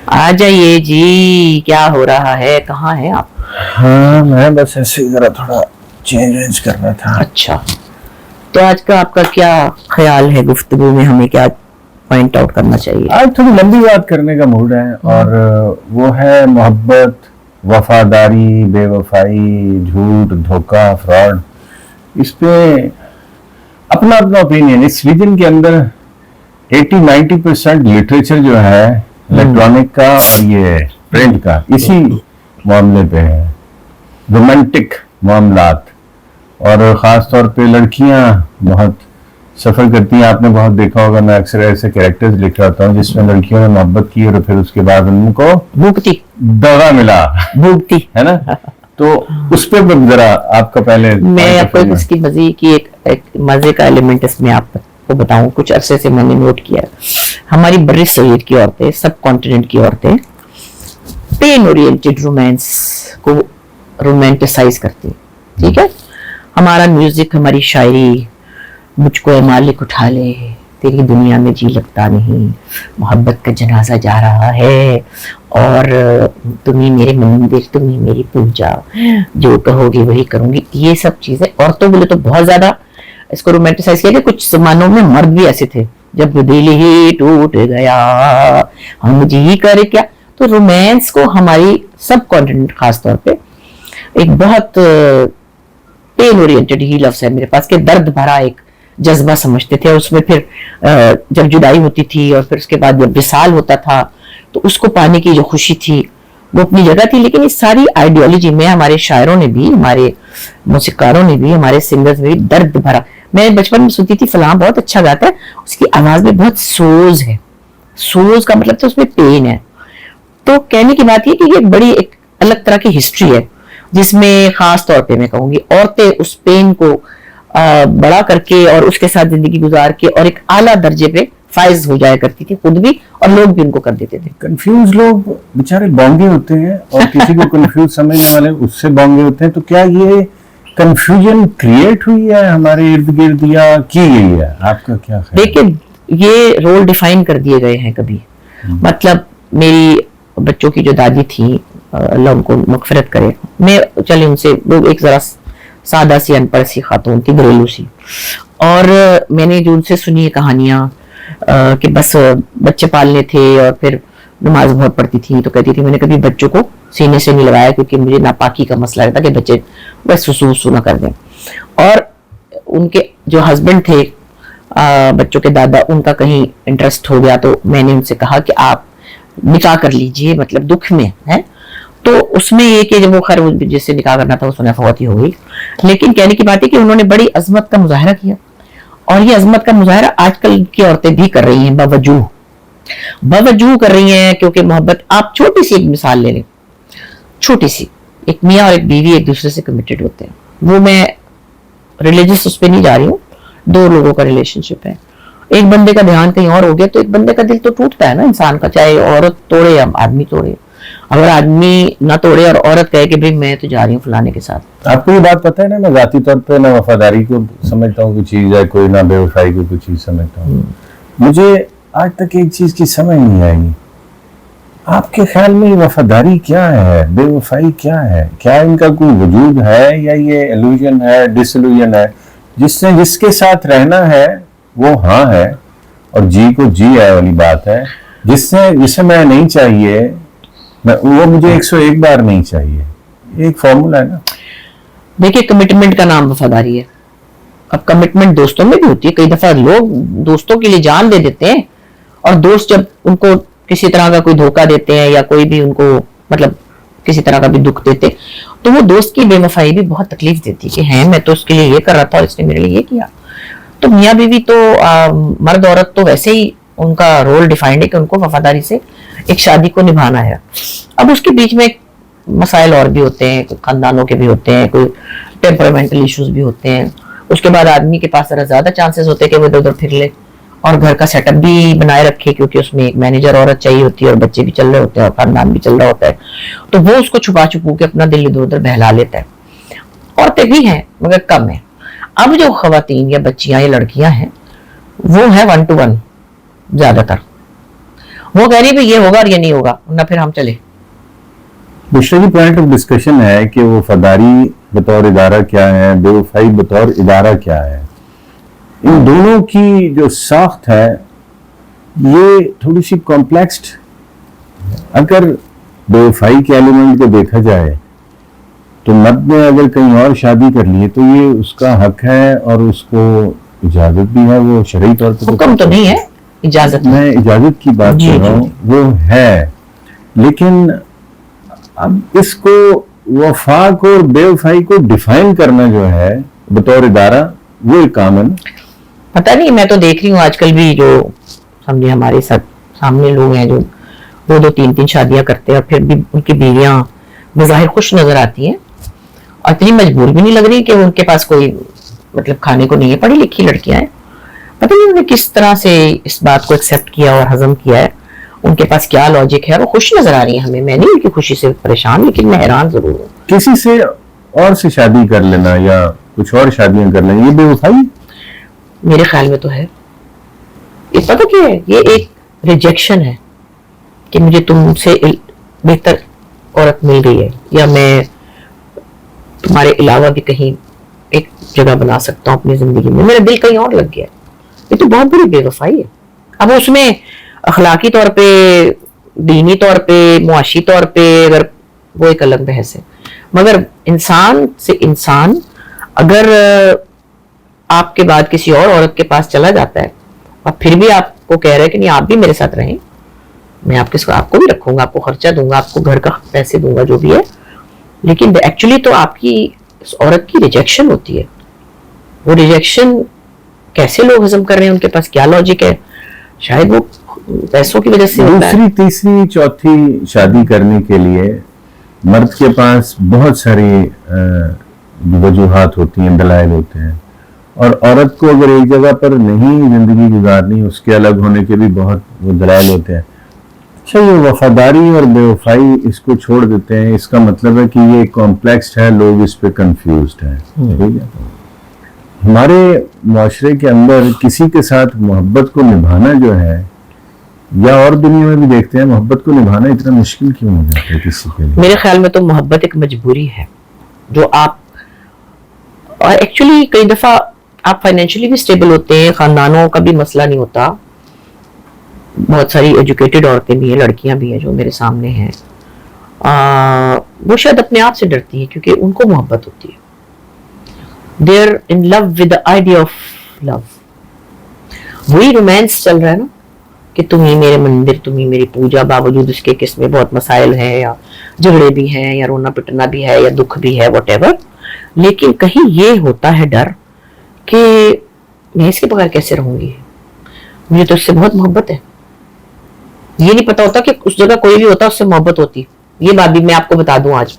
آ جائیے جی، کیا ہو رہا ہے، کہاں ہیں آپ؟ ہاں میں بس ایسے ہی ذرا تھوڑا چینج کر رہا تھا. اچھا، تو آج کا آپ کا کیا خیال ہے، گفتگو میں ہمیں کیا پوائنٹ آؤٹ کرنا چاہیے؟ آج تھوڑی لمبی بات کرنے کا موڈ ہے، اور وہ ہے محبت، وفاداری، بے وفائی، جھوٹ، دھوکہ، فراڈ. اس پہ اپنا اوپینین. اس ریجن کے اندر 80-90% لٹریچر جو ہے الیکٹرانک کا اور یہ پرنٹ کا اسی معاملے پہ ہے. رومانٹک معاملات، اور خاص طور پہ لڑکیاں بہت سفر کرتی ہیں. آپ نے بہت دیکھا ہوگا، میں اکثر ایسے کریکٹرز لکھ رہا ہوں جس میں لڑکیوں نے محبت کی اور پھر اس کے بعد ان کو بھوکتی دغا ملا، بھوکتی ہے نا. تو اس پہ ذرا آپ کا پہلے میں آپ کو اس کی مزے کی ایک مزے کا ایلیمنٹ اس میں آپ کو بتاؤں. کچھ عرصے سے میں نے نوٹ کیا، ہماری بر صغیر کی عورتیں، سب کانٹیننٹ کی عورتیں پین اورینٹڈ رومانس کو رومانٹیسائز کرتی. ٹھیک ہے، ہمارا میوزک، ہماری شاعری، مجھ کو اے مالک اٹھا لے، تیری دنیا میں جی لگتا نہیں، محبت کا جنازہ جا رہا ہے، اور تم ہی میرے مندر، تم ہی میری پوجا، جو کہو گی وہی کروں گی. یہ سب چیزیں عورتوں بولے تو بہت زیادہ اس کو رومانٹیسائز کیا. کہ کچھ زمانوں میں مرد بھی ایسے تھے، جب دل ہی ٹوٹ گیا ہم جی کر کیا. تو رومانس کو ہماری سب کانٹیننٹ خاص طور پہ ایک بہت پین اورینٹڈ ہی لفظ ہے میرے پاس، کہ درد بھرا ایک جذبہ سمجھتے تھے. اس میں پھر جب جدائی ہوتی تھی اور پھر اس کے بعد جب وصال ہوتا تھا تو اس کو پانے کی جو خوشی تھی وہ اپنی جگہ تھی. لیکن اس ساری آئیڈیالوجی میں ہمارے شاعروں نے بھی، ہمارے موسیقاروں نے بھی، ہمارے سنگرز نے بھی درد بھرا. میں بچپن میں سنتی تھی فلاں بہت اچھا گاتا ہے، اس کی آواز میں بہت سوز ہے. سوز کا مطلب تو اس میں پین ہے. تو کہنے کی بات یہ کہ یہ بڑی ایک الگ طرح کی ہسٹری ہے، جس میں خاص طور پہ میں کہوں گی عورتیں اس پین کو بڑا کر کے اور اس کے ساتھ زندگی گزار کے اور ایک اعلیٰ درجے پہ فائز ہو جایا کرتی تھی، خود بھی اور لوگ بھی ان کو کر دیتے تھے. کنفیوز لوگ بیچارے بونگے ہوتے ہیں، اور کسی کو کنفیوز سمجھنے والے اس سے بونگے ہوتے ہیں. تو کیا یہ کنفیوژن کریٹ ہوئی ہے ہمارے ارد گرد یا کی گئی ہے؟ آپ کا کیا خیال ہے؟ دیکھیں، یہ رول ڈیفائن کر دیے گئے ہیں کبھی. مطلب میری بچوں کی جو دادی تھی، اللہ ان کو مغفرت کرے، میں چلے ان سے ایک ذرا سادہ سی ان پڑھ سی خاتون تھی، گھریلو سی، اور میں نے جو ان سے سنی کہانیاں کہ بس بچے پالنے تھے اور پھر نماز بہت پڑھتی تھی، تو کہتی تھی میں نے کبھی بچوں کو سینے سے نہیں لگایا کیونکہ مجھے ناپاکی کا مسئلہ رہتا کہ بچے بس سسو نہ کر دیں. اور ان کے جو ہسبینڈ تھے بچوں کے دادا، ان کا کہیں انٹرسٹ ہو گیا تو میں نے ان سے کہا کہ آپ نکاح کر لیجئے، مطلب دکھ میں ہے. تو اس میں یہ کہ جب وہ خیر جس سے نکاح کرنا تھا اس میں فوت ہی ہو گئی. لیکن کہنے کی بات ہے کہ انہوں نے بڑی عظمت کا مظاہرہ کیا، اور یہ عظمت کا مظاہرہ آج کل کی عورتیں بھی کر رہی ہیں، باوجود کر رہی ہیں. کیونکہ محبت، آپ چھوٹی سی ایک مثال لے لیں، چھوٹی سی، ایک میاں اور ایک بیوی ایک دوسرے سے کمیٹڈ ہوتے ہیں. وہ میں ریلیجس اس پہ نہیں جا رہی ہوں، دو لوگوں کا ریلیشن شپ ہے. ایک بندے کا دھیان کہیں اور ہو گیا تو ایک بندے کا دل تو ٹوٹتا ہے نا انسان کا، چاہے عورت توڑے یا آدمی توڑے. اگر آدمی نہ توڑے اور عورت کہے کہ بھئی میں تو جا رہی ہوں فلانے کے ساتھ. آپ کو یہ بات پتہ ہے نا، میں ذاتی طور پہ نہ وفاداری کو سمجھتا ہوں کوئی چیز ہے، کوئی نہ بے وفائی کو کوئی چیز سمجھتا ہوں. مجھے آج تک ایک چیز کی سمجھ نہیں آئی، آپ کے خیال میں وفاداری کیا ہے، بے وفائی کیا ہے؟ کیا ان کا کوئی وجود ہے یا یہ ایلوژن ہے، ڈس ایلوژن ہے؟ جس کے ساتھ رہنا ہے وہ ہاں ہے اور جی کو جی ہے والی بات ہے. جسے میں نہیں چاہیے وہ مجھے 101 بار نہیں چاہیے. ایک فارمولا ہے نا. دیکھیں، کمٹمنٹ کا نام وفاداری ہے. اب کمٹمنٹ دوستوں میں بھی ہوتی ہے. کئی دفعہ لوگ دوستوں کے لیے جان دے دیتے ہیں، اور دوست جب ان کو کسی طرح کا کوئی دھوکہ دیتے ہیں یا کوئی بھی ان کو مطلب کسی طرح کا بھی دکھ دیتے، تو وہ دوست کی بے وفائی بھی بہت تکلیف دیتی ہے کہ میں تو اس کے لیے یہ کر رہا تھا اور اس نے میرے لیے یہ کیا. تو میاں بیوی تو مرد عورت تو ویسے ہی ان کا رول ڈیفائنڈ ہے کہ ان کو وفاداری سے ایک شادی کو نبھانا ہے. اب اس کے بیچ میں مسائل اور بھی ہوتے ہیں، کوئی خاندانوں کے بھی ہوتے ہیں، کوئی ٹیمپرامنٹل ایشوز بھی ہوتے ہیں. اس کے بعد آدمی کے پاس ذرا زیادہ چانسز ہوتے ہیں کہ وہ ادھر ادھر پھر لے اور گھر کا سیٹ اپ بھی بنائے رکھے، کیونکہ اس میں ایک مینیجر عورت چاہیے ہوتی ہے اور بچے بھی چل رہے ہوتے ہیں اور خاندان بھی چل رہا ہوتا ہے. تو وہ اس کو چھپا چھپو کے اپنا دل ادھر ادھر بہلا لیتا ہے. عورتیں بھی ہیں مگر کم ہیں. اب جو خواتین یا بچیاں یا لڑکیاں ہیں وہ ہیں 1 to 1 زیادہ تر، وہ کہہ رہی ہے یہ ہوگا اور یہ نہیں ہوگا ورنہ پھر ہم چلے. مشرا جی پوائنٹ آف ڈسکشن ہے کہ وفاداری بطور ادارہ کیا ہے, بے وفائی بطور ادارہ کیا ہے. ان دونوں کی جو ساخت ہے یہ تھوڑی سی کمپلیکسڈ. اگر بے وفائی کے ایلیمنٹ کو دیکھا جائے تو مرد نے اگر کہیں اور شادی کر لی تو یہ اس کا حق ہے اور اس کو اجازت بھی ہے, وہ شرعی طور پہ حکم تو نہیں ہے, اجازت. میں اجازت کی بات کر رہا ہوں, وہ ہے. لیکن اب اس کو وفا کو اور بے وفائی کو ڈیفائن کرنا جو ہے بطور ادارہ وہ ایک کام ہے نا. پتہ نہیں, میں تو دیکھ رہی ہوں آج کل بھی جو سمجھے ہمارے سامنے لوگ ہیں جو 2-3 شادیاں کرتے ہیں اور پھر بھی ان کی بیویاں بظاہر خوش نظر آتی ہیں اور اتنی مجبور بھی نہیں لگ رہی کہ ان کے پاس کوئی مطلب کھانے کو نہیں ہے. پڑھی لکھی لڑکیاں ہیں, پتہ نہیں انہوں نے کس طرح سے اس بات کو ایکسیپٹ کیا اور ہضم کیا ہے, ان کے پاس کیا لاجک ہے, وہ خوش نظر آ رہی ہیں ہمیں. میں نہیں ان کی خوشی سے پریشان, لیکن میں حیران ضرور ہوں. کسی سے اور سے شادی کر لینا یا کچھ اور شادیاں کر لینا یہ بے وفائی میرے خیال میں تو ہے. یہ پتہ کیا ہے, یہ ایک ریجیکشن ہے کہ مجھے تم سے بہتر عورت مل گئی ہے یا میں تمہارے علاوہ بھی کہیں ایک جگہ بنا سکتا ہوں اپنی زندگی میں, میرا دل کہیں اور لگ گیا. یہ تو بہت بڑی بے وفائی ہے. اب اس میں اخلاقی طور پہ, دینی طور پہ, معاشی طور پہ اگر وہ ایک الگ بحث ہے, مگر انسان سے انسان اگر آپ کے بعد کسی اور عورت کے پاس چلا جاتا ہے اور پھر بھی آپ کو کہہ رہے ہیں کہ نہیں آپ بھی میرے ساتھ رہیں, میں آپ کو بھی رکھوں گا, آپ کو خرچہ دوں گا, آپ کو گھر کا پیسے دوں گا, جو بھی ہے, لیکن ایکچولی تو آپ کی اس عورت کی ریجیکشن ہوتی ہے. وہ ریجیکشن کیسے لوگ ہضم کر رہے ہیں, ان کے پاس کیا لاجک ہے, شاید وہ پیسوں کی وجہ سے ہوتا ہے. دوسری تیسری چوتھی شادی کرنے کے لیے مرد کے پاس بہت ساری وجوہات ہوتی ہیں, دلائل ہوتے ہیں, اور عورت کو اگر ایک جگہ پر نہیں زندگی گزارنی اس کے الگ ہونے کے بھی بہت وہ دلائل ہوتے ہیں. اچھا, یہ وفاداری اور بے وفائی اس کو چھوڑ دیتے ہیں, اس کا مطلب ہے کہ یہ کمپلیکس ہے, لوگ اس پہ کنفیوزڈ ہیں. ٹھیک ہے, ہمارے معاشرے کے اندر کسی کے ساتھ محبت کو نبھانا جو ہے, یا اور دنیا میں بھی دیکھتے ہیں, محبت کو نبھانا اتنا مشکل کیوں ہو جاتا ہے کسی کے لیے؟ میرے خیال میں تو محبت ایک مجبوری ہے جو آپ, اور ایکچولی کئی دفعہ آپ فائنینشلی بھی سٹیبل ہوتے ہیں, خاندانوں کا بھی مسئلہ نہیں ہوتا. بہت ساری ایجوکیٹڈ عورتیں بھی ہیں, لڑکیاں بھی ہیں جو میرے سامنے ہیں, وہ شاید اپنے آپ سے ڈرتی ہیں کیونکہ ان کو محبت ہوتی ہے. they are in love with the idea of love. وہی رومانس چل رہا ہے نا کہ تم ہی میرے مندر, تم ہی میری پوجا, باوجود اس کے کہ اس میں بہت مسائل ہیں یا جھگڑے بھی ہیں یا رونا پٹنا بھی ہے یا دکھ بھی ہے, واٹ ایور, لیکن کہیں یہ ہوتا ہے ڈر کہ میں اس کے بغیر کیسے رہوں گی, مجھے تو اس سے بہت محبت ہے. یہ نہیں پتا ہوتا کہ اس جگہ کوئی بھی ہوتا اس سے محبت ہوتی. یہ بات بھی میں آپ کو بتا دوں آج,